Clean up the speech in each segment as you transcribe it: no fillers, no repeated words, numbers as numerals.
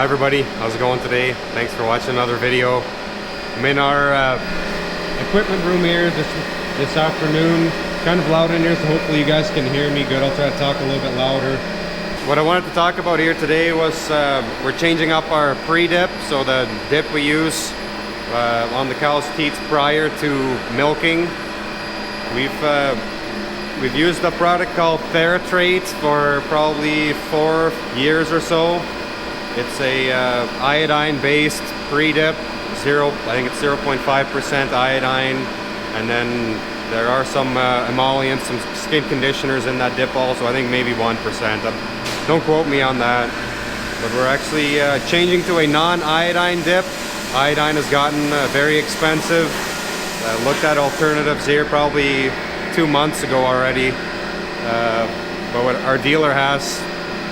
Hi everybody, how's it going today? Thanks for watching another video. I'm in our equipment room here this afternoon. Kind of loud in here, so hopefully you guys can hear me good. I'll try to talk a little bit louder. What I wanted to talk about here today was we're changing up our pre-dip, so the dip we use on the cow's teats prior to milking. We've used a product called TheraTrate for probably 4 years or so. It's a iodine-based pre-dip. I think it's 0.5% iodine, and then there are some emollients, some skin conditioners in that dip also. I think maybe 1%. Don't quote me on that. But we're actually changing to a non-iodine dip. Iodine has gotten very expensive. Looked at alternatives here probably 2 months ago already. But what our dealer has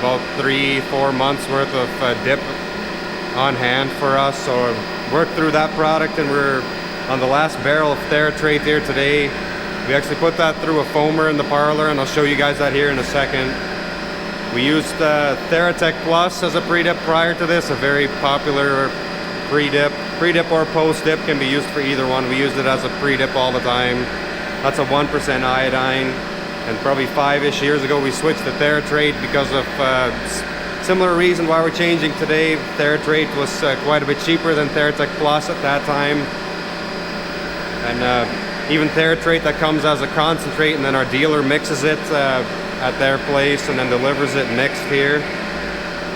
about 3-4 months worth of dip on hand for us. So worked through that product, and we're on the last barrel of TheraTrate here today. We actually put that through a foamer in the Parlor, and I'll show you guys that here in a second. We used TheraTech Plus as a pre-dip prior to this, a very popular pre-dip. Pre-dip or post-dip can be used for either one. We used it as a pre-dip all the time. That's a 1% iodine, and probably 5-ish years ago we switched to TheraTrate because of similar reason why we're changing today. TheraTrate was quite a bit cheaper than TheraTech Plus at that time, and even TheraTrate that comes as a concentrate, and then our dealer mixes it at their place and then delivers it mixed here.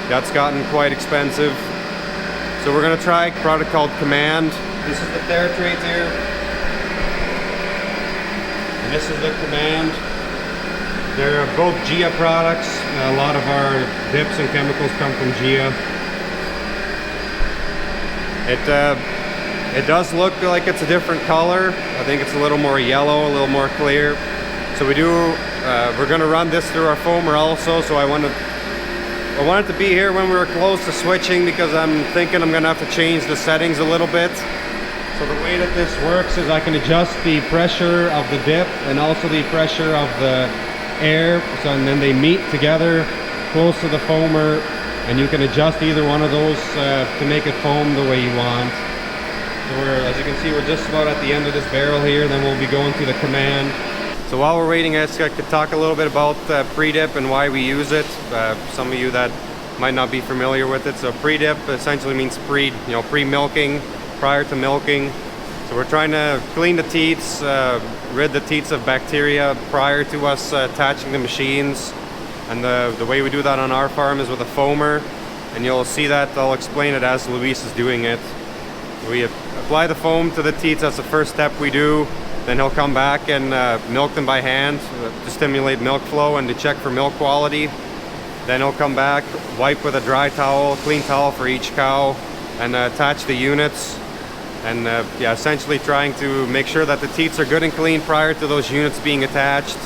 That's gotten quite expensive. So we're going to try a product called Command. This is the TheraTrate here, and this is the Command. They're both Gia products. A lot of our dips and chemicals come from Gia. It does look like it's a different color. I think it's a little more yellow, a little more clear. So we're going to run this through our foamer also. So I wanted to be here when we were close to switching, because I'm thinking I'm going to have to change the settings a little bit. So the way that this works is I can adjust the pressure of the dip and also the pressure of the air, and then they meet together close to the foamer, and you can adjust either one of those to make it foam the way you want. So as you can see, we're just about at the end of this barrel here, then we'll be going to the Command. So while we're waiting, I could talk a little bit about pre-dip and why we use it. Some of you that might not be familiar with it. So pre-dip essentially means pre-milking, prior to milking. So we're trying to clean the teats, rid the teats of bacteria prior to us attaching the machines. And the way we do that on our farm is with a foamer, and you'll see that. I'll explain it as Luis is doing it. We apply the foam to the teats. That's the first step we do. Then he'll come back and milk them by hand to stimulate milk flow and to check for milk quality. Then he'll come back, wipe with a dry towel, clean towel for each cow, and attach the units. And essentially trying to make sure that the teats are good and clean prior to those units being attached.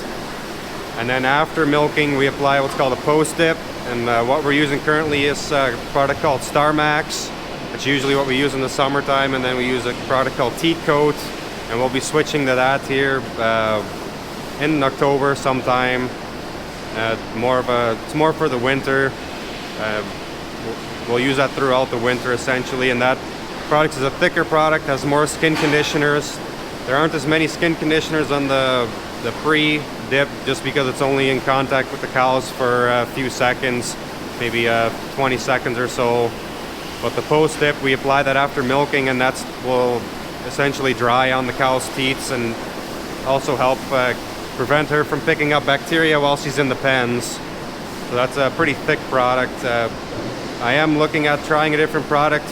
And then after milking, we apply what's called a post-dip. And what we're using currently is a product called Star Max. It's usually what we use in the summertime, and then we use a product called Teat Coat, and we'll be switching to that here in October sometime. It's more for the winter. We'll use that throughout the winter essentially, and that product is a thicker product, has more skin conditioners. There aren't as many skin conditioners on the pre-dip, just because it's only in contact with the cows for a few seconds, maybe 20 seconds or so. But the post-dip, we apply that after milking, and that will essentially dry on the cow's teats and also help prevent her from picking up bacteria while she's in the pens. So that's a pretty thick product. I am looking at trying a different product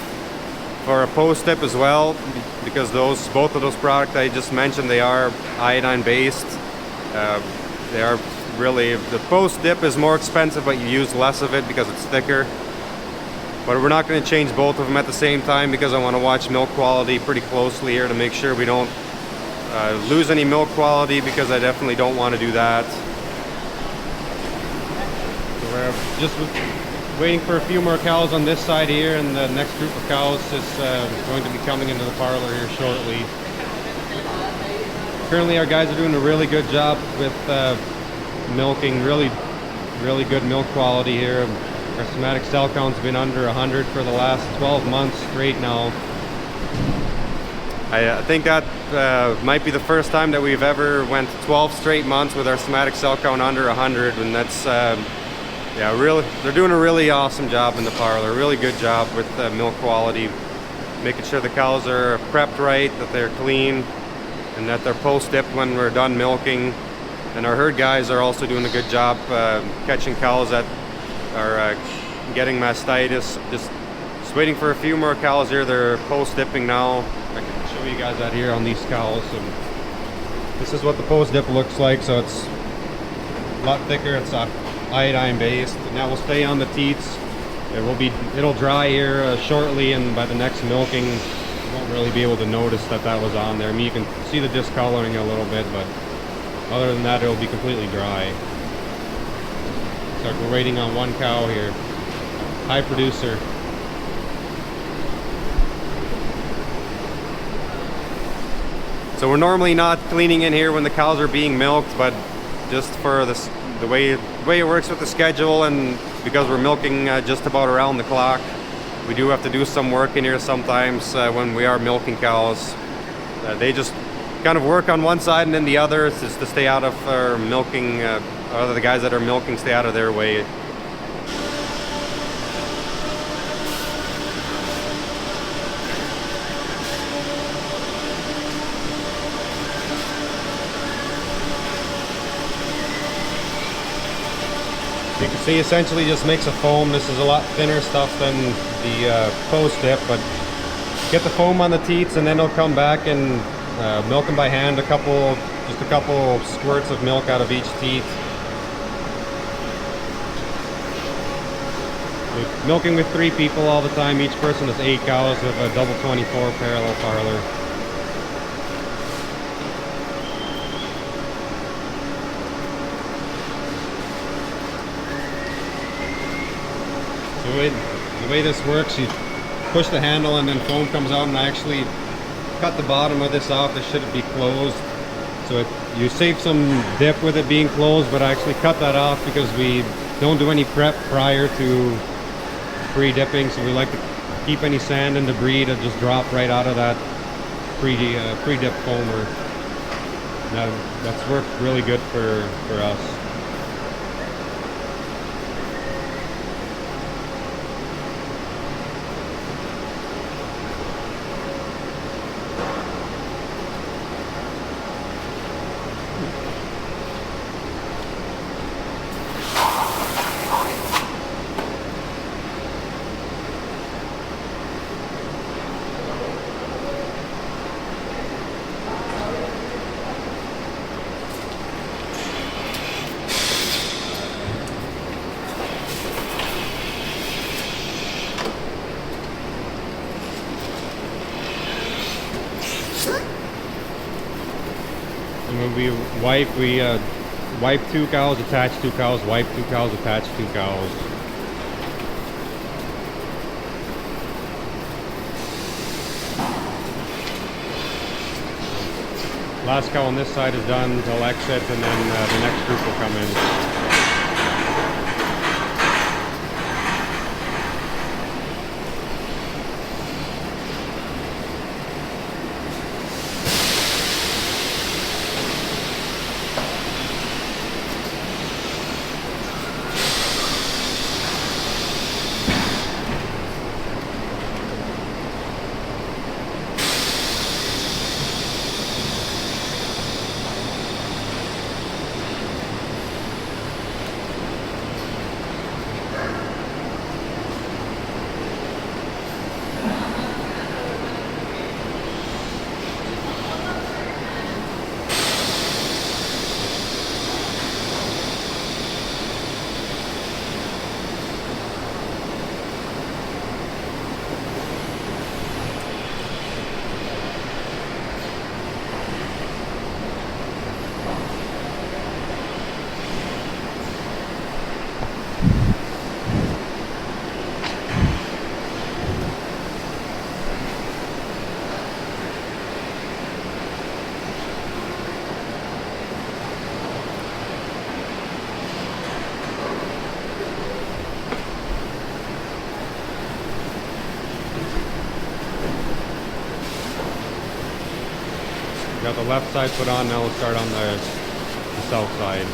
for a post-dip as well, because both of those products I just mentioned, they are iodine based. They are really, the post-dip is more expensive, but you use less of it because it's thicker. But we're not going to change both of them at the same time, because I want to watch milk quality pretty closely here to make sure we don't lose any milk quality, because I definitely don't want to do that. So we're just waiting for a few more cows on this side here, and the next group of cows is going to be coming into the Parlor here shortly. Currently our guys are doing a really good job with milking, really good milk quality here. Our somatic cell count's been under 100 for the last 12 months straight now. I think that might be the first time that we've ever went 12 straight months with our somatic cell count under 100, and that's yeah, really, they're doing a really awesome job in the parlor. Really good job with milk quality, making sure the cows are prepped right, that they're clean, and that they're post-dipped when we're done milking. And our herd guys are also doing a good job catching cows that are getting mastitis. Just waiting for a few more cows here. They're post-dipping now. I can show you guys that here on these cows. And this is what the post-dip looks like. So it's a lot thicker. It's iodine based, and that will stay on the teats. It'll dry here shortly, and by the next milking, you won't really be able to notice that that was on there. I mean, you can see the discoloring a little bit, but other than that, it'll be completely dry. So we're waiting on one cow here. High producer. So we're normally not cleaning in here when the cows are being milked, but just for this, the way it works with the schedule, and because we're milking just about around the clock, we do have to do some work in here sometimes when we are milking cows. They just kind of work on one side and then the other. It's just to stay out of our milking, the guys that are milking, stay out of their way. You can see essentially just makes a foam. This is a lot thinner stuff than the post-dip, but get the foam on the teats, and then they'll come back and milk them by hand. Just a couple squirts of milk out of each teat. We're milking with 3 people all the time. Each person has 8 cows with a double 24 parallel parlor. The way this works, you push the handle and then foam comes out, and I actually cut the bottom of this off. It should be closed, so you save some dip with it being closed, but I actually cut that off because we don't do any prep prior to pre-dipping, so we like to keep any sand and debris to just drop right out of that pre-dip foamer. That's worked really good for us. And when we wipe 2 cows, attach 2 cows, wipe 2 cows, attach 2 cows. Last cow on this side is done, they'll exit, and then the next group will come in. We got the left side put on, now we'll start on the south side.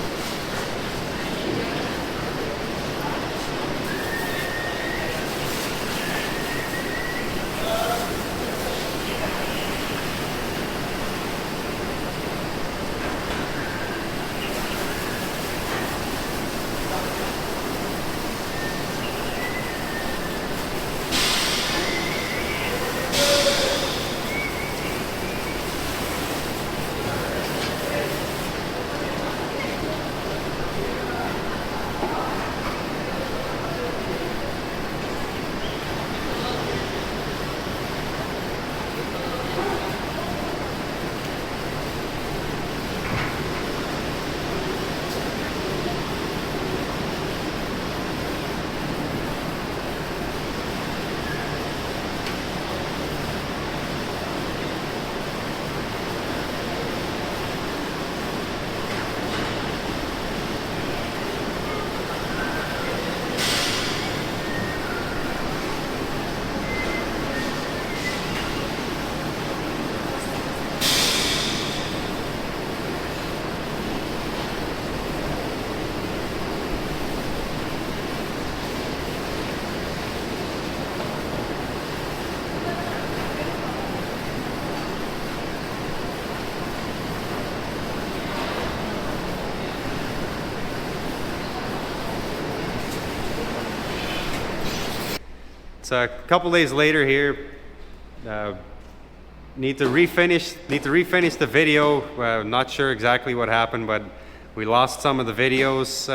It's a couple days later here. Need to refinish the video. Not sure exactly what happened, but we lost some of the videos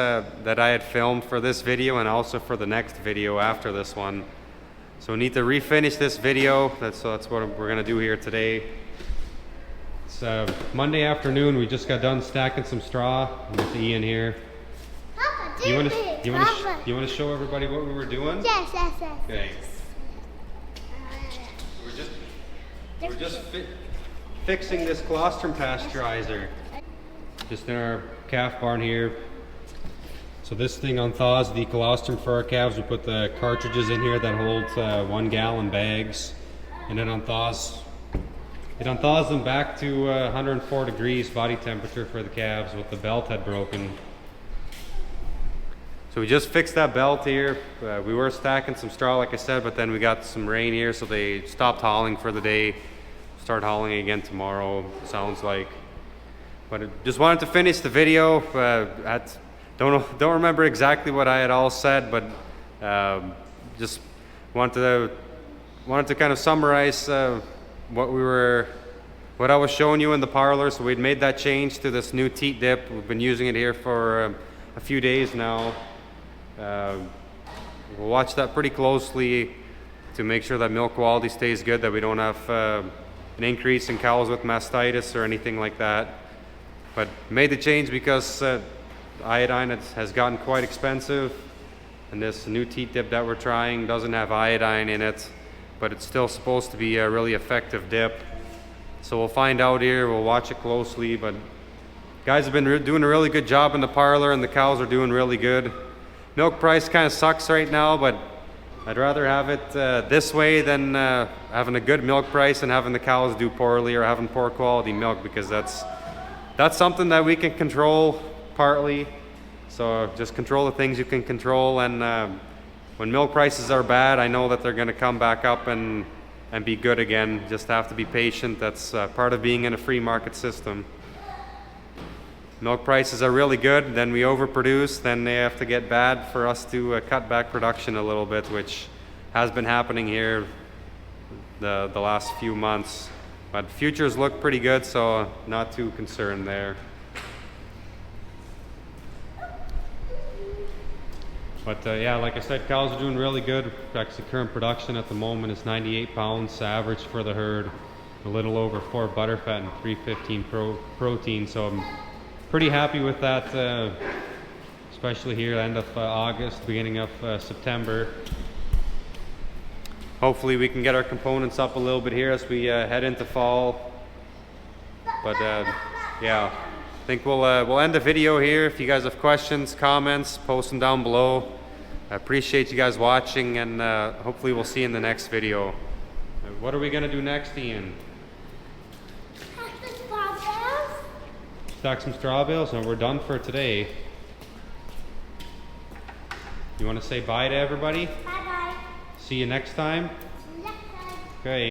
that I had filmed for this video and also for the next video after this one. So we need to refinish this video. That's what we're gonna do here today. It's Monday afternoon. We just got done stacking some straw with Ian here. Papa, Do you want to show everybody what we were doing? Yes. Okay. We're just fixing this colostrum pasteurizer. Just in our calf barn here. So this thing unthaws the colostrum for our calves. We put the cartridges in here that hold 1 gallon bags, and it unthaws them back to 104 degrees body temperature for the calves. With the belt had broken. So we just fixed that belt here. We were stacking some straw, like I said, but then we got some rain here, so they stopped hauling for the day. Start hauling again tomorrow, sounds like. But I just wanted to finish the video. Don't remember exactly what I had all said, but just wanted to kind of summarize what I was showing you in the parlor. So we'd made that change to this new teat dip. We've been using it here for a few days now. We'll watch that pretty closely to make sure that milk quality stays good, that we don't have an increase in cows with mastitis or anything like that. But made the change because iodine has gotten quite expensive, and this new teat dip that we're trying doesn't have iodine in it, but it's still supposed to be a really effective dip. So we'll find out here, we'll watch it closely, but guys have been doing a really good job in the parlor, and the cows are doing really good. Milk price kind of sucks right now, but I'd rather have it this way than having a good milk price and having the cows do poorly or having poor quality milk, because that's something that we can control partly. So just control the things you can control, and when milk prices are bad, I know that they're going to come back up and be good again. Just have to be patient. That's part of being in a free market system. Milk prices are really good, then we overproduce, then they have to get bad for us to cut back production a little bit, which has been happening here the last few months. But futures look pretty good, so not too concerned there. But yeah, like I said, cows are doing really good. Actually, current production at the moment is 98 pounds average for the herd, a little over 4 butterfat and 315 protein. So I'm pretty happy with that, especially here end of August, beginning of September. Hopefully we can get our components up a little bit here as we head into fall. But yeah, I think we'll end the video here. If you guys have questions, comments, post them down below. I appreciate you guys watching, and hopefully we'll see you in the next video. What are we gonna do next, Ian? Pack this stack some straw bales, and we're done for today. You want to say bye to everybody? Bye bye. See you next time? See you next time. Okay.